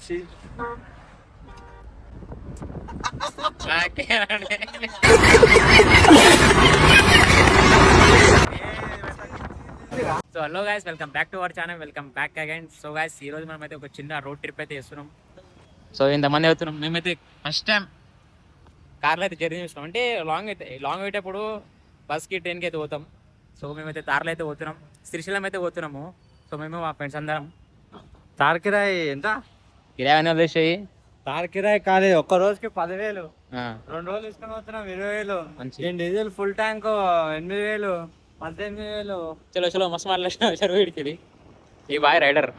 ఋషి. So hello guys, welcome back to our channel. Welcome back again. So guys, ఈ రోజు మనం అయితే ఒక చిన్న రోడ్ ట్రిప్ అయితే చేస్తున్నాం. సో ఇంతమంది అవుతున్నాం. మేమైతే ఫస్ట్ టైం కార్లో అయితే జర్నీ చేస్తున్నాం. అంటే లాంగ్ అయ్యేటప్పుడు బస్కి ట్రైన్కి అయితే పోతాం. సో మేమైతే కార్లో అయితే పోతున్నాం. శ్రీశైలం అయితే పోతున్నాము. సో మేము మా ఫ్రెండ్స్ అందరం. తార్ కిరాయి ఎంత? కిరాయి అని వదిలేసాయి. తార్ కిరాయి కాలేదు, ఒక్క రోజుకి 10,000. 2 రోజులు తీసుకొని పోతున్నాం 20,000. నేను డీజిల్ ఫుల్ ట్యాంక్ 8,000, 18,000. చలో మస్తు మాట్లాడుతున్నా వీడికి. ఈ బాయ్ రైడర్.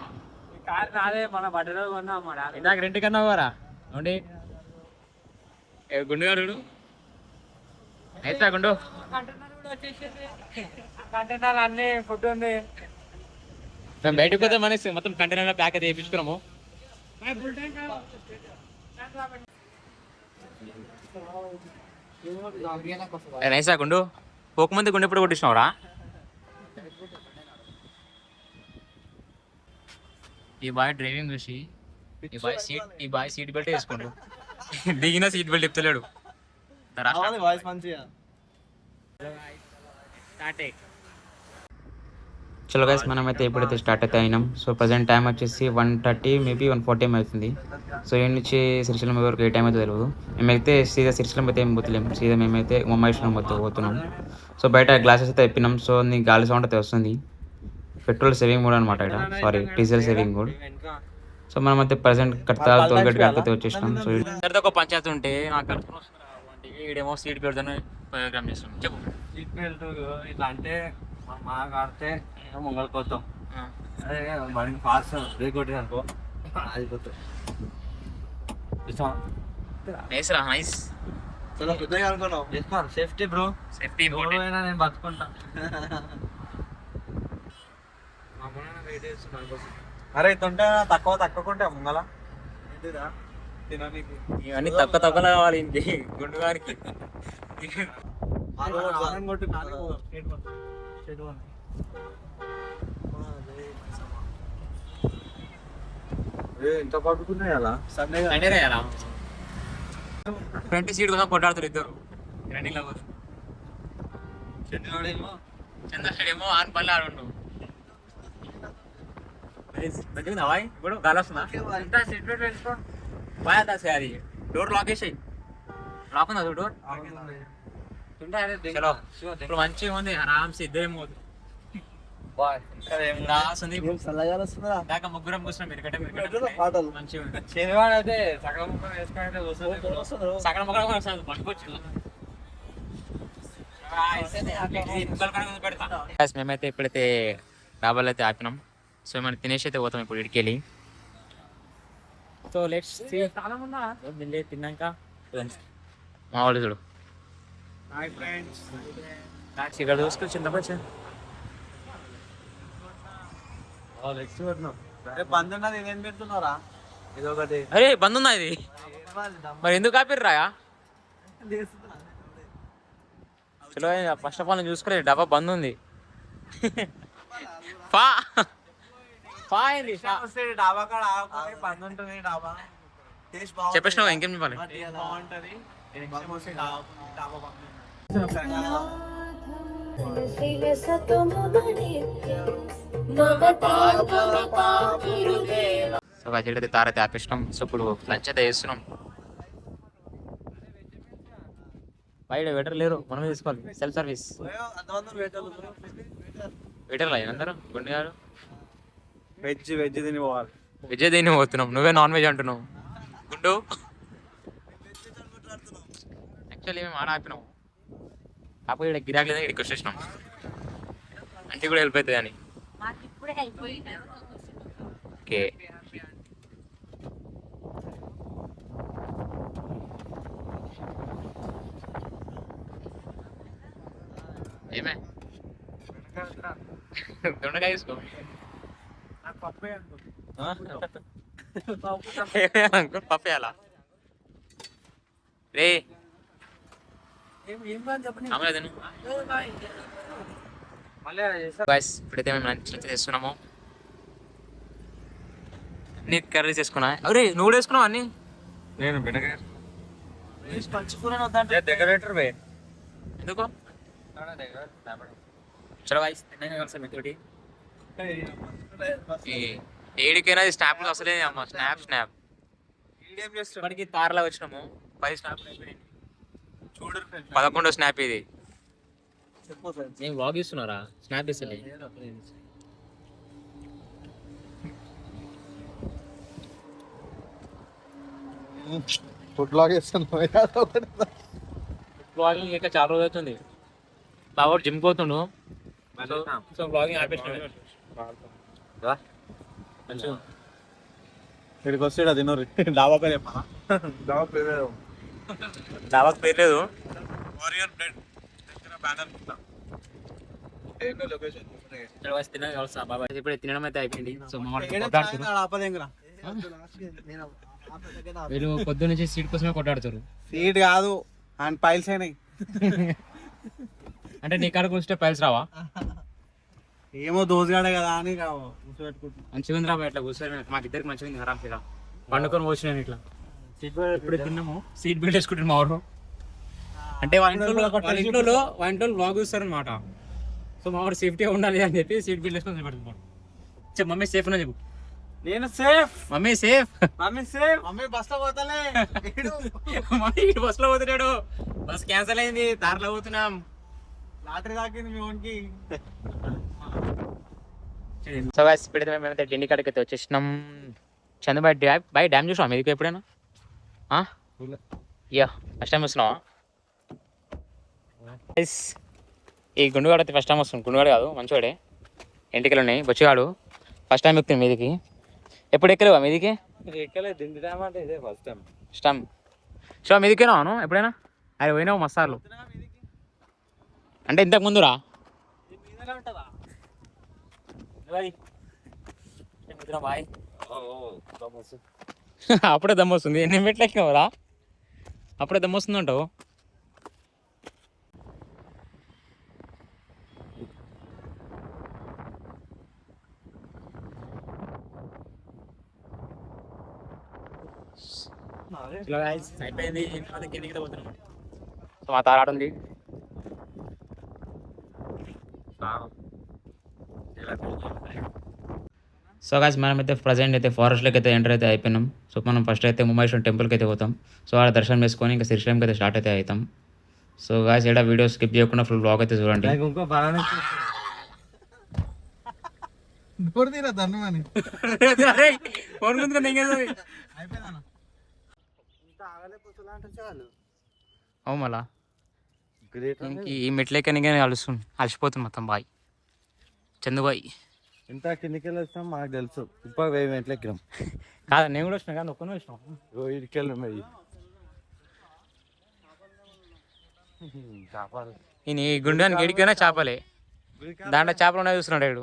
కార్ నాదే, మన బట్టలో కొన్నాం. ఇందాక రెంట్ కన్నా పోరా అవుండి గుండుగాడు అయితే గుండు కంటైనర్ కూడా వచ్చేసింది. కంటైనర్ అన్ని ఫుడ్ ఉంది. మేము బయటకు పోతే మనకి మొత్తం కంటైనర్ ప్యాక్ అయితే వేయించుకున్నాము. నైసా గుండు పోకముందు గుండె ఎప్పుడు కొట్టించినావురా? ఈ బాయ్ డ్రైవింగ్ చూసి ఈ బాయ్ సీట్ బెల్ట్ వేసుకోండు. దిగిన సీట్ బెల్ట్ చెప్తలేడు. చలో గైస్, మనమైతే ఎప్పుడైతే స్టార్ట్ అయితే అయినాం. సో ప్రజెంట్ టైం వచ్చేసి 1:30 మేబీ 1:40 అవుతుంది. సో ఈ నుంచి శ్రీశైలం వరకు ఏ టైం అయితే తెలియదు. మేమైతే సీదా శ్రీశైలం అయితే ఏం పోతలేము. సీదా మేమైతే ఉమామహేశ్వరం పోతున్నాం. సో బయట గ్లాసెస్ అయితే ఇప్పినాం. సో నీ గాలి సౌండ్ అయితే వస్తుంది. పెట్రోల్ సేవింగ్ మోడ్ అనమాట ఇక్కడ. Sorry, diesel saving mode. So మనమైతే ప్రజెంట్ కడతాల్ టోల్గేట్ కాడికి వచ్చేసినాం. సో ఒక పంచాయతీ ఉంటే నాకు ఈడేమో సీట్ బెల్ట్ ప్రోగ్రామ్ చేస్తున్నాం. చెప్పు. సీట్ బెల్ట్ ఇట్లా అంటే మా కాడితే ముంగలిపోతాం. అదే బండి ఫాస్ట్ బ్రేక్ కొట్టింది అనుకో ఆగిపోతాం. నైస్. చాలా పెద్దగా అనుకున్నావు. చేసుకోవాలి సేఫ్టీ బ్రో. సేఫ్టీ అయినా నేను బతుకుంటా. అరే ఇస్తుంటే తక్కువకుంటే ముంగల తినడానికి ఇవన్నీ తక్కువ కావాలి ఇంటి గుండు గారికి. ఎంత పట్టుకున్నాయి అలా సండే ఫ్రంట్ సీట్ కూడా కొట్టాడుతారు ఇద్దరు రన్నింగ్ లో. చంద్రశేడేమో ఆన్ పల్లె ఆడుండు. ఇప్పుడు గాలి వస్తుందా? సీట్ బెల్ట్ వేసుకోండి. బాగా అది డోర్ లాక్ వేసాయి. లాక్ ఉందా డోర్? చలో ఇప్పుడు మంచిగా ఉంది. ఆరామ్స్ ఇద్దరేమో దాకా ముగ్గురం కూర్చున్నాం. మంచిగా శనివారం అయితే సగం ముక్కలు వేసుకొని సగం ముగ్గురం పట్టుకోవచ్చు. మేమైతే ఇప్పుడైతే డాబాలు అయితే ఆపినాం. సో మనం తినేసి అయితే పోతాం ఇప్పుడు ఇడికెళ్ళి. సో లెట్స్ తిన్నాక మా వాళ్ళు చూడు ఇక్కడ చూసుకొని చింతపచ్చి బంద్ ఉన్నది ఏం పెడుతున్నారా? ఇదొకటి. అరే బంద్ ఉందా ఇది? మరి ఎందుకు ఆపిర్రా? చలో ఫస్ట్ ఆఫ్ ఆల్ నేను చూసుకోలేదు. డబ్బా బంద్ ఉంది. డాబా కాడ బంద్ ఉంటుంది. డాబా చెప్పేసినావు ఇంకేం చెప్పాలి? బాగుంటది. సో అయితే తారైతే ఆపేసినాం. సో ఇప్పుడు లంచ్ అయితే వేస్తున్నాం. బయట వెయిటర్ లేరు, మనమే తీసుకోవాలి. Self service. వెయిటర్లా అందరూ గుండె గారు వెజ్ తిని పోవాలి. వెజ్ తిని పోతున్నాం. నువ్వే నాన్ వెజ్ అంటున్నావు గుండు. యాక్చువల్లీ మేము ఆడ ఆపినాం. కాకపోతే ఇక్కడ గిరాకీ లేదా ఇక్కడికి వచ్చేసినాం. అంటే కూడా హెల్ప్ అవుతుంది అని. ఓకే ఏమే దొండకాయ తీసుకో. పప్పేయాలా రే? ఇప్పుడైతే మేము లంచ్ చేస్తున్నాము. అన్ని కర్రీస్ వేసుకున్నా. అరే నువ్వు కూడా వేసుకున్నావు అన్ని? నేను బెండకాయ డెకరేటర్ బే ఎందుకు? చలో గాయ్స్ తిన్నాక కలిసాం మీతోటి. ఏడికైనా స్నాప్ అసలే అమ్మ స్నాప్ స్నాప్ ఇప్పటికి తారలా వచ్చినాము. 10 స్నాప్ చూడు 11వ స్నాప్ ఇది. నేను వ్లాగ్ ఇస్తున్నారా? స్నాప్ ఇస్తలే. ఫుడ్ బ్లాగ్ చేస్తాను. బ్లాగింగ్ ఇంకా చాలా రోజు అవుతుంది. బాబు జిమ్ పోతుండు. సో బ్లాగింగ్ ఆపేసిన. ఇక్కడికి వస్తే తినరు. డాబా పేరు చెప్పాలా? డాబాకు పేరు లేదు. వారియర్ బ్రెడ్ బ్యానర్ లొకేషన్ తిన్నాక కలుస్తా బాబా. ఇప్పుడు తినడం అయితే అయిపోయింది. సో వీళ్ళు పొద్దు నుంచి సీట్ కోసమే కొట్టాడుతారు. సీట్ కాదు అండ్ పైల్స్ అయినాయి. అంటే నీ కాడకు వస్తే పైల్స్ రావా? ఏమో దోసగాడే కదా అని మంచిగా ఉంది రాబా. ఇట్లా కూర్చొని మాకు ఇద్దరికి మంచిగా ఉంది. ఆరాంగా పండుకొని వచ్చినాను ఇట్లా. ఇప్పుడు తిన్నాము. సీట్ బెల్ట్ వేసుకుంటాను మా ఊరు. అంటే వాళ్ళ ఇంట్లో బ్లాగ్ చూస్తారనమాట. సో మా ఊరు సేఫ్టీగా ఉండాలి అని చెప్పి సీట్ బెల్ట్ వేసుకొని పెడుతున్నాడు. చెప్పు మమ్మీ సేఫ్ అని చెప్పు. నేను safe. Mummy safe. Mummy safe. Mummy bus లో పోతాలే. మమ్మీ ఇటు బస్ లో పోతున్నాడు. బస్ క్యాన్సిల్ అయింది. దారిలో పోతున్నాం. లాటరీ తాకింది మీ ఓన్కి. సో గాయ్స్ ఇప్పుడైతే మేమైతే ఢిల్లీ కాడికి అయితే వచ్చేసినాం. చంద్రబాయ్ డ్యామ్ చూసావా మీదికి ఎప్పుడైనా? యా ఫస్ట్ టైం వస్తున్నావా? ఈ గుండుగాడు అయితే ఫస్ట్ టైం వస్తుంది. గుండుగాడు కాదు మంచివాడే. ఎంటికలు ఉన్నాయి. బొచ్చిగాడు ఫస్ట్ టైం ఎక్కుతుంది మీదికి. ఎప్పుడు ఎక్కలేవా మీదికి? ఎక్కలేదు. దిండుదామా అంటే ఇదే first time. First time. So మీదికేనా అవును ఎప్పుడైనా? అది పోయినావు మస్తార్లు. అంటే ఇంతకు ముందురా? బాయ్. అప్పుడే దమ్ము వస్తుంది. ఎన్ని మెట్లు ఎక్కినావురా? అప్పుడే దమ్ము వస్తుంది అంటావు. అయిపోయింది. కిందికి పోతున్నాం. సో మా తార ఆడుంది. సో గాయ్స్ మనమైతే ప్రజెంట్ అయితే ఫారెస్ట్లోకి అయితే ఎంటర్ అయితే అయిపోయినాం. సో మనం ఫస్ట్ అయితే ఉమామేశ్వరం టెంపుల్కి అయితే పోతాం. సో ఆడ దర్శనం చేసుకొని ఇంకా శ్రీశైలంకి అయితే స్టార్ట్ అయితే అవుతాం. సో గాయ్స్ ఇక్కడ వీడియో స్కిప్ చేయకుండా ఫుల్ బ్లాగ్ అయితే చూడండి. అవు మళ్ళా ఈ మెట్లెక్కనికే అలసిపోతుంది మొత్తం. బాయ్ చందుబాయ్. ఎంత కిందికి వెళ్ళి వస్తాం మాకు తెలుసు. ఇప్పుడు 1000 మెట్లు ఎక్కినాం. కాదు నేను కూడా వచ్చినా కానీ ఒక్కనే వచ్చినాం. ఇడికెళ్ళి ఈయన ఈ గుండానికి ఎడికైనా చేపలే. దాంట్లో చేపలు ఉన్నాయి చూస్తున్నాడు ఇక్కడ.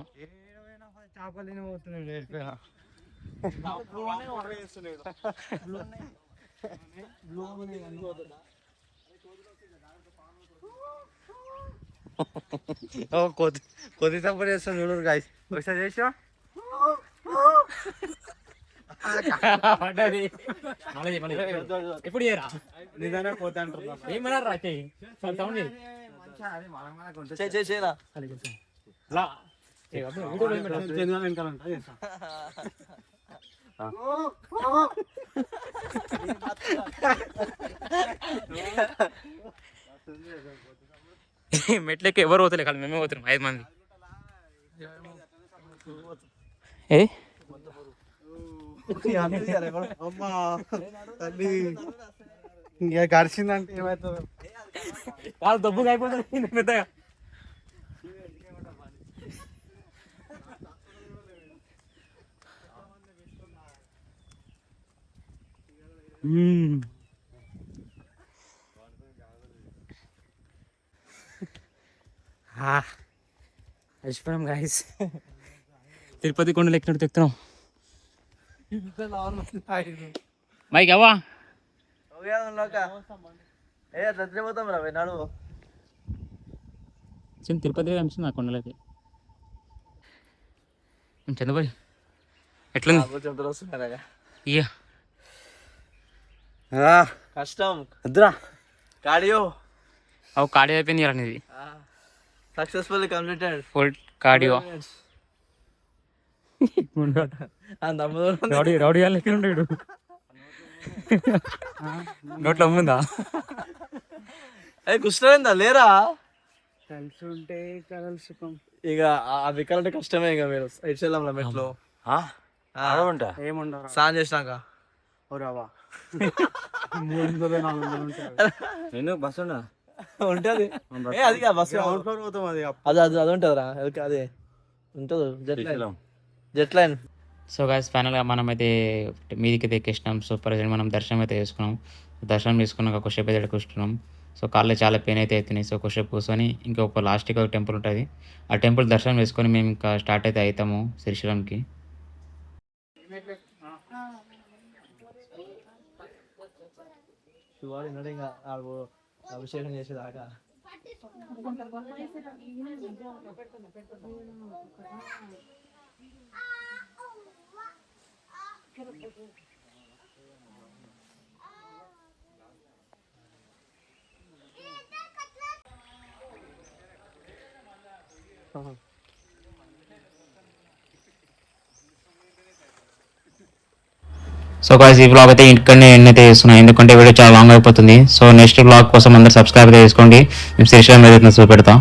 చేపలు కొద్ది సపోర్ట్ చేస్తాను చూడరు గాయ్స్. ఒకసారి చేసా ఎప్పుడు చేయరా? నిజంగా పోతా అంటారు. ఏమన్నారా? మెట్లకి ఎవరు పోతలే కాదు మేమే పోతున్నాం 5 మంది. ఏ ఇంకా గడిచిందంటే ఏమవుతుంది? వాళ్ళు దబ్బుగా అయిపోతుంది పెద్దగా. అలసిపోయాం గాయస్. తిరుపతి కొండలు ఎక్కినట్టు ఎక్కుతున్నాం. మైక్ అవ్వా తిరుపతి అనిపిస్తుంది ఆ కొండలైతే. చంద్రబాయ్ ఎట్లుంది కొంచెం దొరుకుతున్నారా ఇయ్య కష్టం వద్దురా కార్డియో అవు కార్డియో అయిపోయింది కదా అనేది successfully completed full cardio rowdy rowdy వాళ్ళు ఎక్కడ ఉంటాడు నోట్లో అమ్ముందా కుష్టమైందా లేరా కలిసి ఉంటే కలలు సుఖం. ఇక అది ఎక్కాలంటే కష్టమే ఇక మీరు ఇటు వెళ్ళాం మెట్లో ఏముండవు స్నానం చేసినాక రావా 300 బస్సు ఉండా ఉంటుంది అది బస్ గ్రౌండ్ ఫ్లోర్ పోతాం అది అది అది అది ఉంటుందిరా అదే ఉంటుంది జెట్ లైన్ సో గాయస్ ఫైనల్గా మనం అయితే మీదికి అయితే ఎక్కేసినాం. సో ప్రజెంట్ మనం దర్శనం అయితే చేసుకున్నాం. దర్శనం చేసుకున్నాక కొద్దిసేపు అయితే కూర్చున్నాం. సో కాళ్ళు చాలా పెయిన్ అయితే అవుతున్నాయి. సో కొద్దిసేపు కూర్చొని ఇంకొక లాస్ట్కి ఒక టెంపుల్ ఉంటుంది. ఆ టెంపుల్ దర్శనం చేసుకొని మేము ఇంకా స్టార్ట్ అయితే అవుతాము శ్రీశైలంకి. ఇంకా అభిషేకం చేసేదాకా సో గాయ్స్ ఈ బ్లాగ్ అయితే ఇక్కడనే ఎండ్ అయితే చేస్తున్నాను, ఎందుకంటే వీడియో చాలా లాంగ్ అయిపోతుంది. సో నెక్స్ట్ బ్లాగ్ కోసం అందరు సబ్స్క్రైబ్ అయితే చేసుకోండి. మేము శ్రీశైలం ఏదైతే చూపెడతాం.